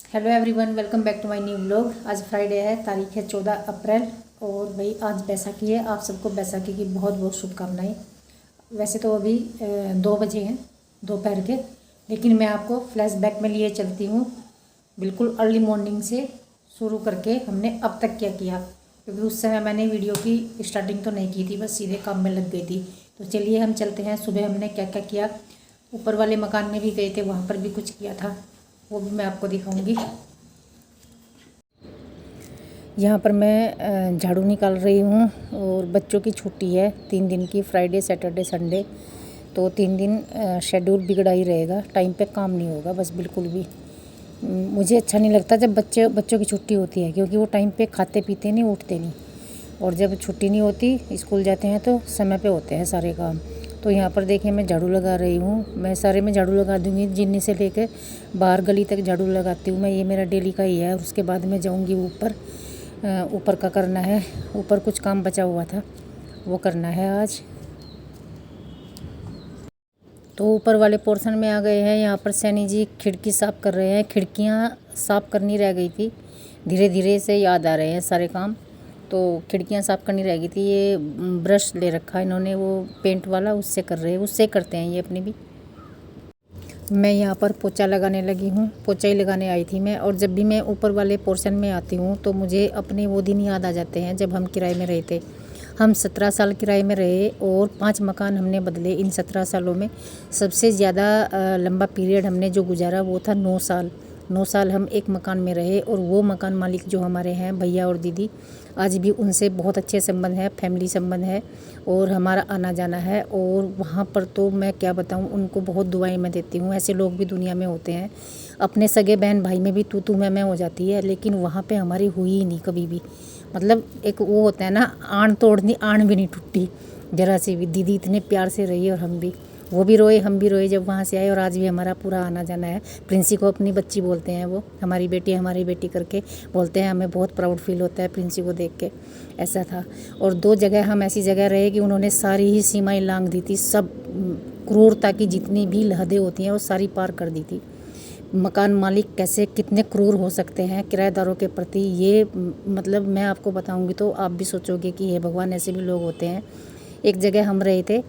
Hello everyone, welcome back to my new vlog. आज Friday है, तारीख है 14 अप्रैल और भाई आज बैसाखी है। आप सबको बैसाखी की बहुत बहुत शुभकामनाएं। वैसे तो अभी 2 बजे हैं दोपहर के, लेकिन मैं आपको फ्लैशबैक में लिए चलती हूँ। बिल्कुल अर्ली मॉर्निंग से शुरू करके हमने अब तक क्या किया, क्योंकि उस समय मैंने वीडियो की स्टार्टिंग तो नहीं की थी, बस सीधे काम में लग गई थी। तो चलिए हम चलते हैं। सुबह हमने क्या क्या किया, ऊपर वाले मकान में भी गए थे, वहाँ पर भी कुछ किया था, वो भी मैं आपको दिखाऊंगी। यहाँ पर मैं झाड़ू निकाल रही हूँ और बच्चों की छुट्टी है 3 दिन की, फ्राइडे सैटरडे संडे। तो 3 दिन शेड्यूल बिगड़ा ही रहेगा, टाइम पे काम नहीं होगा बस बिल्कुल भी। मुझे अच्छा नहीं लगता जब बच्चों की छुट्टी होती है, क्योंकि वो टाइम पे खाते पीते नहीं, उठते नहीं। और जब छुट्टी नहीं होती, स्कूल जाते हैं तो समय पे होते हैं सारे काम। तो यहाँ पर देखिए मैं झाड़ू लगा रही हूँ। मैं सारे में झाड़ू लगा दूँगी, जिन्नी से लेकर बाहर गली तक झाड़ू लगाती हूँ मैं। ये मेरा डेली का ही है। और उसके बाद मैं जाऊँगी ऊपर का करना है। ऊपर कुछ काम बचा हुआ था, वो करना है आज। तो ऊपर वाले पोर्शन में आ गए हैं। यहाँ पर सैनी जी खिड़की साफ़ कर रहे हैं। खिड़कियाँ साफ़ करनी रह गई थी, धीरे धीरे से याद आ रहे हैं सारे काम। तो खिड़कियाँ साफ़ करनी रह गई थी। ये ब्रश ले रखा है इन्होंने, वो पेंट वाला, उससे कर रहे हैं, उससे करते हैं ये अपनी भी। मैं यहाँ पर पोछा लगाने लगी हूँ। पोछा ही लगाने आई थी मैं। और जब भी मैं ऊपर वाले पोर्शन में आती हूँ तो मुझे अपने वो दिन याद आ जाते हैं जब हम किराए में रहे थे। हम 17 साल किराए में रहे और 5 मकान हमने बदले इन 17 सालों में। सबसे ज़्यादा लंबा पीरियड हमने जो गुजारा वो था 9 साल। 9 साल हम एक मकान में रहे। और वो मकान मालिक जो हमारे हैं, भैया और दीदी, आज भी उनसे बहुत अच्छे संबंध है, फैमिली संबंध है और हमारा आना जाना है। और वहाँ पर तो मैं क्या बताऊँ, उनको बहुत दुआएं मैं देती हूँ। ऐसे लोग भी दुनिया में होते हैं। अपने सगे बहन भाई में भी तू मैं हो जाती है, लेकिन वहाँ पे हमारी हुई ही नहीं कभी भी। मतलब एक वो होता है ना, आण तोड़नी, आण भी नहीं टूटी जरा सी भी। दीदी इतने प्यार से रही और हम भी, वो भी रोए हम भी रोए जब वहाँ से आए। और आज भी हमारा पूरा आना जाना है। प्रिंसी को अपनी बच्ची बोलते हैं, वो हमारी बेटी करके बोलते हैं। हमें बहुत प्राउड फील होता है प्रिंसी को देख के। ऐसा था। और 2 जगह हम ऐसी जगह रहे कि उन्होंने सारी ही सीमाएं लांघ दी थी। सब क्रूरता की जितनी भी हदें होती हैं वो सारी पार कर दी थी। मकान मालिक कैसे कितने क्रूर हो सकते हैं किराएदारों के प्रति, ये मतलब मैं आपको बताऊंगी तो आप भी सोचोगे कि हे भगवान, ऐसे भी लोग होते हैं। एक जगह हम रहे थे,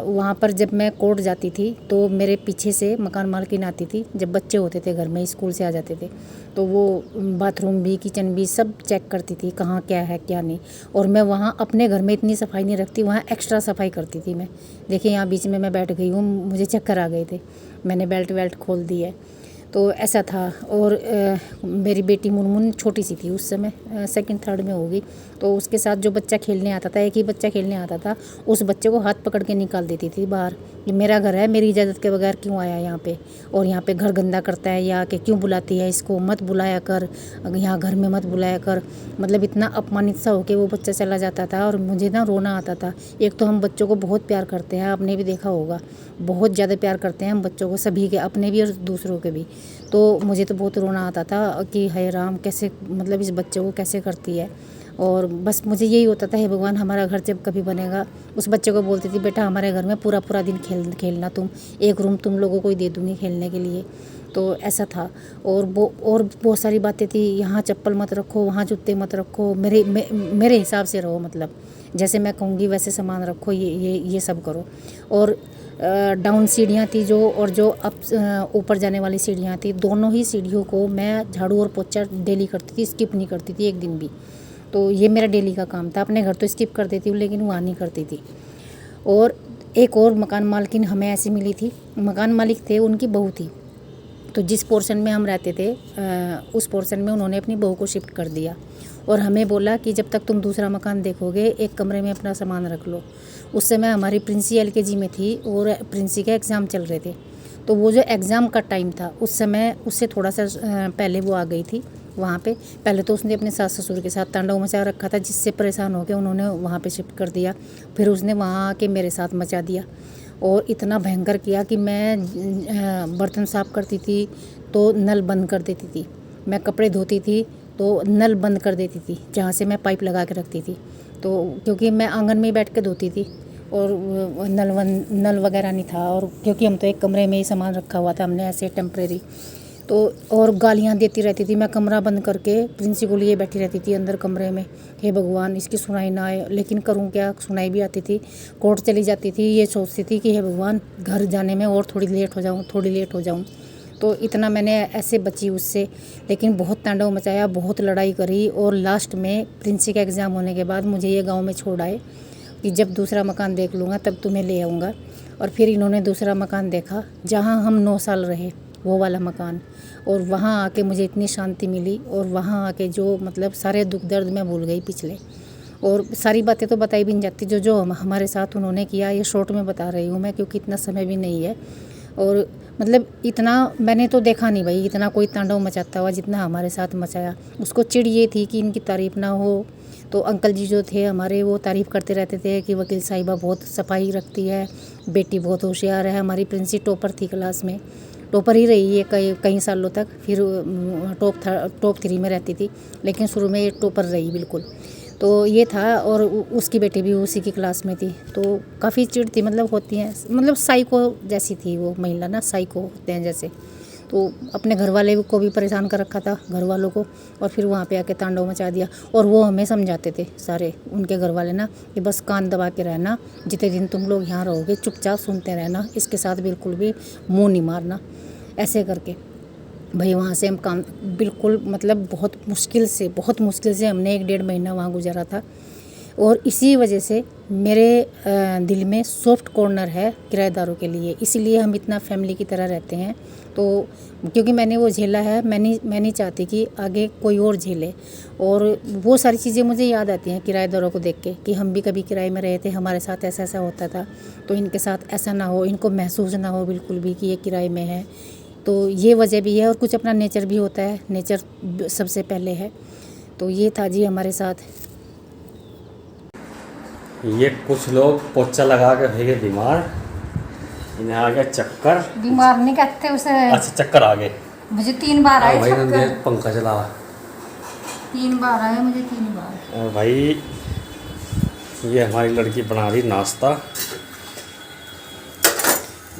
वहाँ पर जब मैं कोर्ट जाती थी तो मेरे पीछे से मकान मालकिन आती थी। जब बच्चे होते थे घर में, स्कूल से आ जाते थे, तो वो बाथरूम भी किचन भी सब चेक करती थी, कहाँ क्या है क्या नहीं। और मैं वहाँ अपने घर में इतनी सफाई नहीं रखती, वहाँ एक्स्ट्रा सफाई करती थी मैं। देखिए यहाँ बीच में मैं बैठ गई हूँ, मुझे चक्कर आ गए थे, मैंने बेल्ट खोल दी है। तो ऐसा था। और मेरी बेटी मुनमुन छोटी सी थी उस समय, सेकंड थर्ड में होगी। तो उसके साथ जो बच्चा खेलने आता था, एक ही बच्चा खेलने आता था, उस बच्चे को हाथ पकड़ के निकाल देती थी बाहर। ये मेरा घर है, मेरी इजाज़त के बगैर क्यों आया यहाँ पे, और यहाँ पे घर गंदा करता है, या कि क्यों बुलाती है इसको, मत बुलाया कर, यहाँ घर में मत बुलाया कर। मतलब इतना अपमानित सा होके वो बच्चा चला जाता था और मुझे ना रोना आता था। एक तो हम बच्चों को बहुत प्यार करते हैं, आपने भी देखा होगा, बहुत ज़्यादा प्यार करते हैं हम बच्चों को, सभी के, अपने भी और दूसरों के भी। तो मुझे तो बहुत रोना आता था कि हाय राम, कैसे मतलब इस बच्चे को कैसे करती है। और बस मुझे यही होता था, हे भगवान हमारा घर जब कभी बनेगा। उस बच्चे को बोलती थी, बेटा हमारे घर में पूरा पूरा दिन खेलना तुम, एक रूम तुम लोगों को ही दे दूँगी खेलने के लिए। तो ऐसा था। और बहुत सारी बातें थी, यहाँ चप्पल मत रखो, वहाँ जूते मत रखो, मेरे हिसाब से रहो, मतलब जैसे मैं कहूँगी वैसे सामान रखो, ये सब करो। और डाउन सीढ़ियाँ थी जो, और जो अप ऊपर जाने वाली सीढ़ियाँ थी, दोनों ही सीढ़ियों को मैं झाड़ू और पोछा डेली करती थी, स्किप नहीं करती थी एक दिन भी। तो ये मेरा डेली का काम था। अपने घर तो स्किप कर देती हूँ, लेकिन वहाँ नहीं करती थी। और एक और मकान मालकिन हमें ऐसी मिली थी, मकान मालिक थे, उनकी बहू थी। तो जिस पोर्शन में हम रहते थे, उस पोर्शन में उन्होंने अपनी बहू को शिफ्ट कर दिया और हमें बोला कि जब तक तुम दूसरा मकान देखोगे, एक कमरे में अपना सामान रख लो। उस समय हमारी प्रिंसी LKG में थी और प्रिंसी के एग्ज़ाम चल रहे थे। तो वो जो एग्ज़ाम का टाइम था, उस समय उससे थोड़ा सा पहले वो आ गई थी वहाँ पे। पहले तो उसने अपने सास ससुर के साथ तांडव मचा रखा था, जिससे परेशान होकर उन्होंने वहाँ पे शिफ्ट कर दिया। फिर उसने वहाँ आके मेरे साथ मचा दिया और इतना भयंकर किया कि मैं बर्तन साफ़ करती थी तो नल बंद कर देती थी, मैं कपड़े धोती थी तो नल बंद कर देती थी जहाँ से मैं पाइप लगा के रखती थी। तो क्योंकि मैं आंगन में ही बैठ के धोती थी और नल वगैरह नहीं था, और क्योंकि हम तो एक कमरे में ही सामान रखा हुआ था हमने ऐसे टेम्परेरी। तो और गालियाँ देती रहती थी। मैं कमरा बंद करके प्रिंसी को लिए बैठी रहती थी अंदर कमरे में, हे भगवान इसकी सुनाई ना आए। लेकिन करूँ क्या, सुनाई भी आती थी। कोर्ट चली जाती थी, ये सोचती थी कि हे भगवान घर जाने में और थोड़ी लेट हो जाऊँ। तो इतना मैंने ऐसे बची उससे। लेकिन बहुत तांडव मचाया, बहुत लड़ाई करी, और लास्ट में प्रिंसी का एग्ज़ाम होने के बाद मुझे ये गाँव में छोड़ आए कि जब दूसरा मकान देख लूँगा तब तुम्हें ले आऊँगा। और फिर इन्होंने दूसरा मकान देखा जहाँ हम 9 साल रहे, वो वाला मकान। और वहाँ आके मुझे इतनी शांति मिली, और वहाँ आके जो मतलब सारे दुख दर्द मैं भूल गई पिछले। और सारी बातें तो बताई भी नहीं जाती, जो हमारे साथ उन्होंने किया, ये शॉर्ट में बता रही हूँ मैं, क्योंकि इतना समय भी नहीं है। और मतलब इतना मैंने तो देखा नहीं भाई, इतना कोई तांडव मचाता हुआ जितना हमारे साथ मचाया। उसको चिढ़ ये थी कि इनकी तारीफ़ ना हो। तो अंकल जी जो थे हमारे, वो तारीफ़ करते रहते थे कि वकील साहिबा बहुत सफाई रखती है, बेटी बहुत होशियार है। हमारी प्रिंसी टॉपर थी क्लास में, टॉपर ही रही है कई सालों तक। फिर टॉप 3 में रहती थी, लेकिन शुरू में ये टॉपर रही बिल्कुल। तो ये था, और उसकी बेटी भी उसी की क्लास में थी। तो काफ़ी चिढ़ थी, मतलब होती हैं, मतलब साइको जैसी थी वो महिला ना, साइको होते हैं जैसे। तो अपने घर वाले को भी परेशान कर रखा था, घर वालों को, और फिर वहाँ पे आके तांडव मचा दिया। और वो हमें समझाते थे सारे उनके घर वाले ना, कि बस कान दबा के रहना, जितने दिन तुम लोग यहाँ रहोगे चुपचाप सुनते रहना, इसके साथ बिल्कुल भी मुँह नहीं मारना, ऐसे करके। भाई वहाँ से हम काम बिल्कुल मतलब बहुत मुश्किल से हमने 1-1.5 महीना वहाँ गुजारा था। और इसी वजह से मेरे दिल में सॉफ्ट कॉर्नर है किराएदारों के लिए, इसीलिए हम इतना फैमिली की तरह रहते हैं। तो क्योंकि मैंने वो झेला है, मैं नहीं चाहती कि आगे कोई और झेले। और वो सारी चीज़ें मुझे याद आती हैं किराएदारों को देख के, कि हम भी कभी किराए में रहे थे, हमारे साथ ऐसा होता था। तो इनके साथ ऐसा ना हो, इनको महसूस ना हो बिल्कुल भी कि ये किराए में है। तो ये वजह भी है, और कुछ अपना नेचर भी होता है, नेचर सबसे पहले है। तो ये था जी हमारे साथ। ये कुछ लोग पोचा लगा के भेगे बीमार, इन्हें आ गया चक्कर। बीमार नहीं कहते उसे, अच्छा चक्कर आ गए मुझे 3 बार आए भाई। चक्कर, पंखा चला 3 बार आए मुझे, 3 बार। और भाई ये हमारी लड़की बना रही नाश्ता।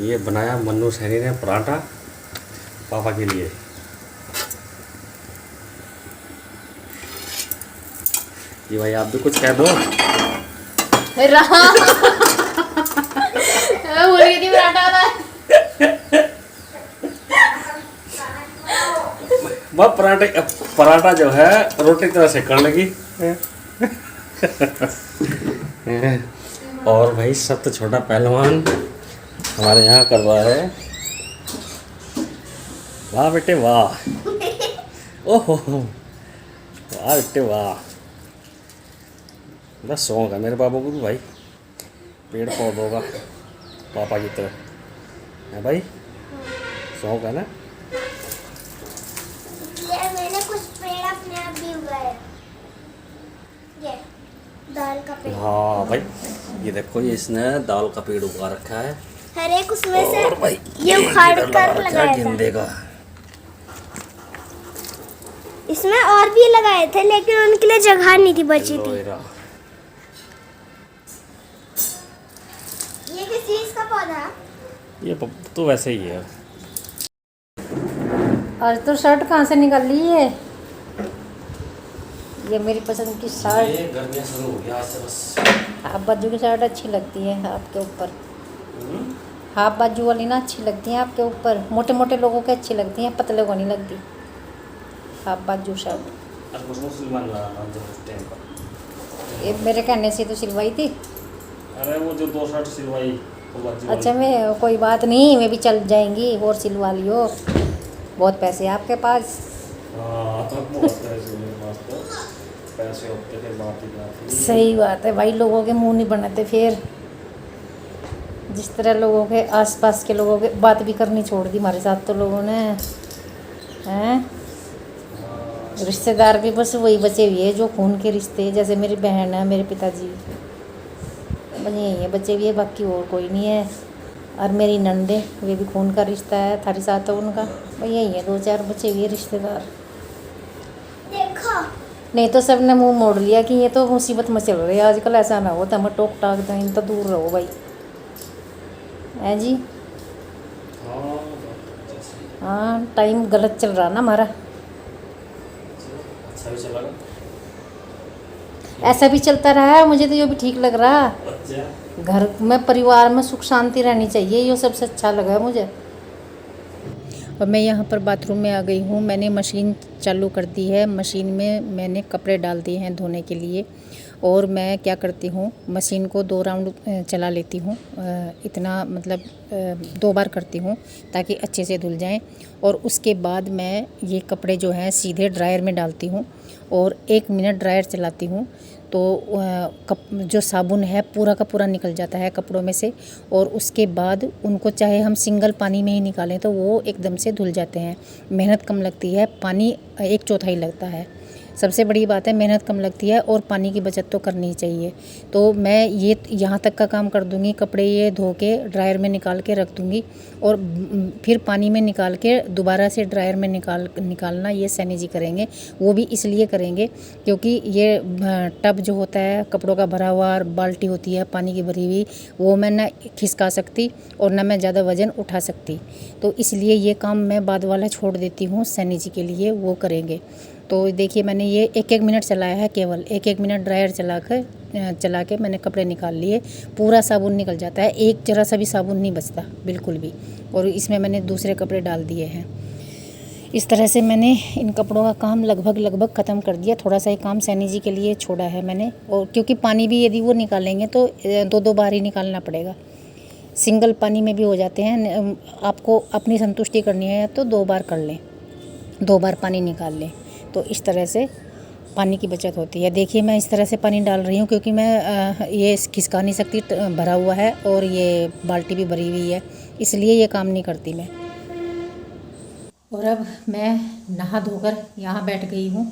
ये बनाया मन्नू सैनी ने पराठा पापा के लिए। ये भाई आप भी कुछ कह दो। वह पराठा जो है रोटी की तरह सेकने लगी। और भाई सबसे छोटा पहलवान हमारे यहाँ कर रहा है। वाह बेटे वाह, ओहो वाह बेटे वाह। बस शौक है मेरे बाबू को भी भाई पेड़ पौधों का, पापा की तरह है भाई, शौक है ना। ये मैंने कुछ पेड़ अपने आप भी उगाए, ये दाल का पेड़। हाँ भाई ये देखो, ये इसने दाल का पेड़ उगा रखा है। हर एक उसमें से और भाई ये उखाड़ कर लगाया था। गेंदे का इसमें और भी लगाए थे, लेकिन उनके लिए जगह नहीं थी, बची थी। ये किस चीज का पौधा है? ये तो वैसे ही है। आज तो शर्ट कहाँ से निकाल ली है? ये मेरी पसंद की शर्ट, ये गर्मियाँ शुरू हो गया आज से बस। हाफ बाजू की शर्ट अच्छी लगती है आपके ऊपर, हाफ बाजू वाली ना अच्छी लगती है आपके ऊपर। मोटे मोटे लोगों के अच्छी लगती हैं, पतले को नहीं लगती हाफ बाजू शर्ट। ये मेरे कहने से तो सिलवाई थी। अरे वो जो 2 शर्ट सिलवाई। अच्छा मैं, कोई बात नहीं, मैं भी चल जाएंगी और सिलवा लियो, बहुत पैसे हैं आपके पास। पैसे होते थे बात ही बात। सही बात है भाई, लोगों के मुंह नहीं बनाते फिर। जिस तरह लोगों के आसपास के लोगों के बात भी करनी छोड़ दी हमारे साथ तो लोगों ने, हैं। रिश्तेदार भी बस वही बचे हुए हैं जो खून के रिश्ते, जैसे मेरी बहन है, मेरे पिताजी, बस यही है बचे हुए, बाकी और कोई नहीं है। और मेरी नंदे, वे भी खून का रिश्ता है, थारी साथ है उनका, बस यही है 2-4 बचे हुए रिश्तेदार। देखो नहीं तो सब ने मुंह मोड़ लिया कि ये तो मुसीबत में चल रही है आजकल, ऐसा ना हो तो हमें टोक टाक दें, इन तो दूर रहो भाई, है जी। हाँ, टाइम गलत चल रहा ना हमारा। अच्छा भी चला। ऐसा भी चलता रहा है, मुझे तो ये भी ठीक लग रहा। अच्छा। घर में परिवार में सुख शांति रहनी चाहिए, ये सबसे अच्छा लगा है मुझे। और मैं यहाँ पर बाथरूम में आ गई हूँ। मैंने मशीन चालू कर दी है। मशीन में मैंने कपड़े डाल दिए हैं धोने के लिए। और मैं क्या करती हूँ, मशीन को 2 राउंड चला लेती हूँ। इतना मतलब 2 बार करती हूँ ताकि अच्छे से धुल जाएं। और उसके बाद मैं ये कपड़े जो हैं सीधे ड्रायर में डालती हूँ और 1 मिनट ड्रायर चलाती हूँ, तो जो साबुन है पूरा का पूरा निकल जाता है कपड़ों में से। और उसके बाद उनको चाहे हम सिंगल पानी में ही निकालें तो वो एकदम से धुल जाते हैं। मेहनत कम लगती है, पानी 1/4 लगता है। सबसे बड़ी बात है, मेहनत कम लगती है और पानी की बचत तो करनी ही चाहिए। तो मैं ये यहाँ तक का काम कर दूँगी, कपड़े ये धो के ड्रायर में निकाल के रख दूँगी और फिर पानी में निकाल के दोबारा से ड्रायर में निकालना ये सैनी जी करेंगे। वो भी इसलिए करेंगे क्योंकि ये टब जो होता है कपड़ों का भरा हुआ और बाल्टी होती है पानी की भरी हुई, वो मैं ना खिसका सकती और ना मैं ज़्यादा वज़न उठा सकती। तो इसलिए ये काम मैं बाद वाला छोड़ देती हूँ, सैनी जी के लिए वो करेंगे। तो देखिए मैंने ये 1-1 मिनट चलाया है, केवल 1-1 मिनट ड्रायर चला के मैंने कपड़े निकाल लिए। पूरा साबुन निकल जाता है, एक जरा सा भी साबुन नहीं बचता बिल्कुल भी। और इसमें मैंने दूसरे कपड़े डाल दिए हैं। इस तरह से मैंने इन कपड़ों का काम लगभग ख़त्म कर दिया। थोड़ा सा ही काम सैनी जी के लिए छोड़ा है मैंने। और क्योंकि पानी भी यदि वो निकालेंगे तो 2-2 बार ही निकालना पड़ेगा। सिंगल पानी में भी हो जाते हैं। आपको अपनी संतुष्टि करनी है तो 2 बार कर लें, 2 बार पानी निकाल लें, तो इस तरह से पानी की बचत होती है। देखिए मैं इस तरह से पानी डाल रही हूँ क्योंकि मैं ये खिसका नहीं सकती, भरा हुआ है और ये बाल्टी भी भरी हुई है, इसलिए ये काम नहीं करती मैं। और अब मैं नहा धोकर यहाँ बैठ गई हूँ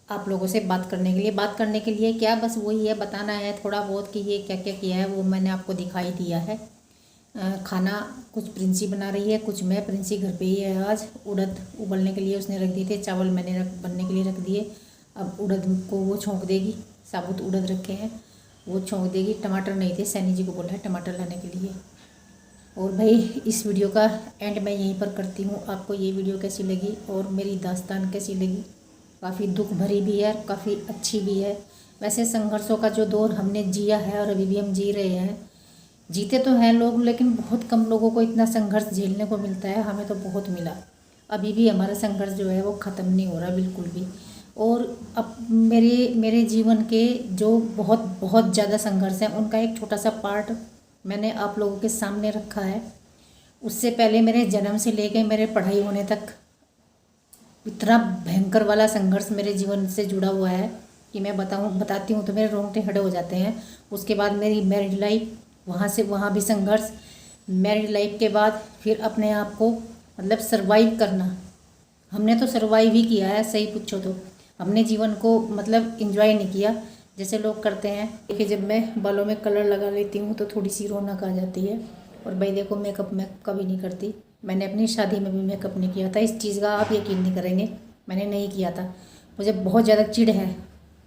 आप लोगों से बात करने के लिए। बात करने के लिए क्या, बस वही है, बताना है थोड़ा बहुत कि ये क्या क्या किया है, वो मैंने आपको दिखाई दिया है। खाना कुछ प्रिंसी बना रही है, कुछ मैं। प्रिंसी घर पे ही है आज। उड़द उबलने के लिए उसने रख दिए थे, चावल मैंने बनने के लिए रख दिए। अब उड़द को वो छोंक देगी, साबुत उड़द रखे हैं वो छोंक देगी। टमाटर नहीं थे, सैनी जी को बोला है टमाटर लाने के लिए। और भाई इस वीडियो का एंड मैं यहीं पर करती हूँ। आपको ये वीडियो कैसी लगी और मेरी दास्तान कैसी लगी? काफ़ी दुख भरी भी है, काफ़ी अच्छी भी है। वैसे संघर्षों का जो दौर हमने जिया है और अभी भी हम जी रहे हैं, जीते तो हैं लोग लेकिन बहुत कम लोगों को इतना संघर्ष झेलने को मिलता है। हमें तो बहुत मिला। अभी भी हमारा संघर्ष जो है वो ख़त्म नहीं हो रहा बिल्कुल भी। और अब मेरे जीवन के जो बहुत ज़्यादा संघर्ष हैं उनका एक छोटा सा पार्ट मैंने आप लोगों के सामने रखा है। उससे पहले मेरे जन्म से लेकर मेरे पढ़ाई होने तक इतना भयंकर वाला संघर्ष मेरे जीवन से जुड़ा हुआ है कि मैं बताती हूँ तो मेरे रोंगटे खड़े हो जाते हैं। उसके बाद मेरी मैरिड लाइफ, वहाँ से वहाँ भी संघर्ष। मैरिड लाइफ के बाद फिर अपने आप को मतलब सरवाइव करना। हमने तो सरवाइव ही किया है, सही पूछो तो। हमने जीवन को मतलब एंजॉय नहीं किया जैसे लोग करते हैं। देखिए जब मैं बालों में कलर लगा लेती हूँ तो थोड़ी सी रौनक आ जाती है। और भाई देखो मेकअप मैं कभी नहीं करती। मैंने अपनी शादी में भी मेकअप नहीं किया था। इस चीज़ का आप यकीन नहीं करेंगे, मैंने नहीं किया था। मुझे बहुत ज़्यादा चिढ़ है,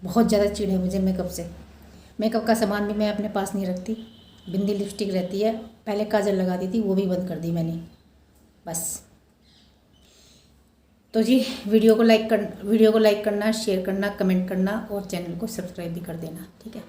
बहुत ज़्यादा चिढ़ है मुझे मेकअप से। मेकअप का सामान भी मैं अपने पास नहीं रखती। बिंदी लिपस्टिक रहती है, पहले काजल लगाती थी, वो भी बंद कर दी मैंने बस। तो जी वीडियो को लाइक करना, शेयर करना, कमेंट करना और चैनल को सब्सक्राइब भी कर देना, ठीक है।